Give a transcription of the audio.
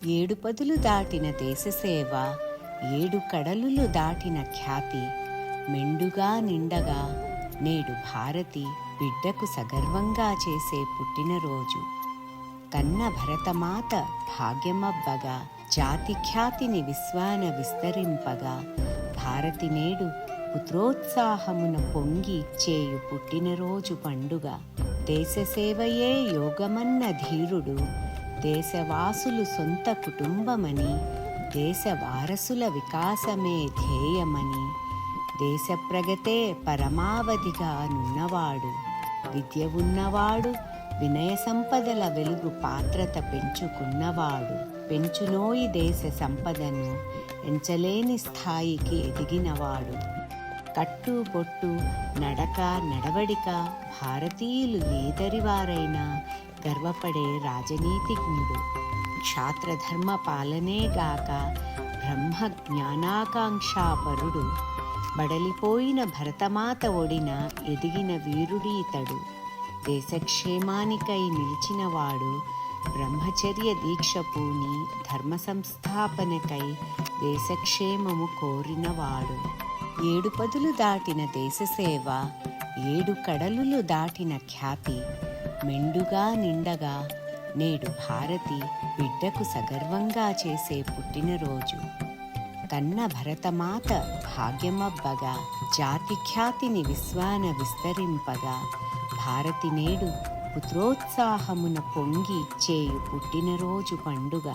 ఏడు పదులు దాటిన దేశసేవ, ఏడు కడలులు దాటిన ఖ్యాతి, మెండుగా నిండగా నేడు భారతి బిడ్డకు సగర్వంగా చేసే పుట్టినరోజు. కన్న భరతమాత భాగ్యమబ్బగా, జాతి ఖ్యాతిని విశ్వాన విస్తరింపగా, భారతి నేడు పుత్రోత్సాహమున పొంగి చేయు పుట్టినరోజు పండుగ. దేశసేవయే యోగమన్న ధీరుడు, దేశవాసులు సొంత కుటుంబమని, దేశ వారసుల వికాసమే ధ్యేయమని, దేశ ప్రగతే పరమావధిగా నున్నవాడు, విద్య ఉన్నవాడు, వినయ సంపదల వెలుగు పాత్రత పెంచుకున్నవాడు, పెంచునోయి దేశ సంపదను ఎంచలేని స్థాయికి ఎదిగినవాడు. కట్టు బొట్టు నడక నడవడిక భారతీయులు ఏదరివారైనా గర్వపడే రాజనీతిజ్ఞుడు. క్షాత్రధర్మ పాలనేగాక బ్రహ్మ జ్ఞానాకాంక్షాపరుడు. బడలిపోయిన భరతమాత ఒడిన ఎదిగిన వీరుడీతడు. దేశక్షేమానికై నిలిచినవాడు, బ్రహ్మచర్య దీక్ష పూని ధర్మ సంస్థాపనకై దేశక్షేమము కోరినవాడు. ఏడు పదులు దాటిన దేశసేవ, ఏడు కడలులు దాటిన ఖ్యాతి, మెండుగా నిండగా నేడు భారతి బిడ్డకు సగర్వంగా చేసే పుట్టినరోజు. కన్న భరతమాత భాగ్యమబ్బగా, జాతి ఖ్యాతిని విశ్వాన విస్తరింపగా, భారతి నేడు పుత్రోత్సాహమున పొంగి చేయు పుట్టినరోజు పండుగ.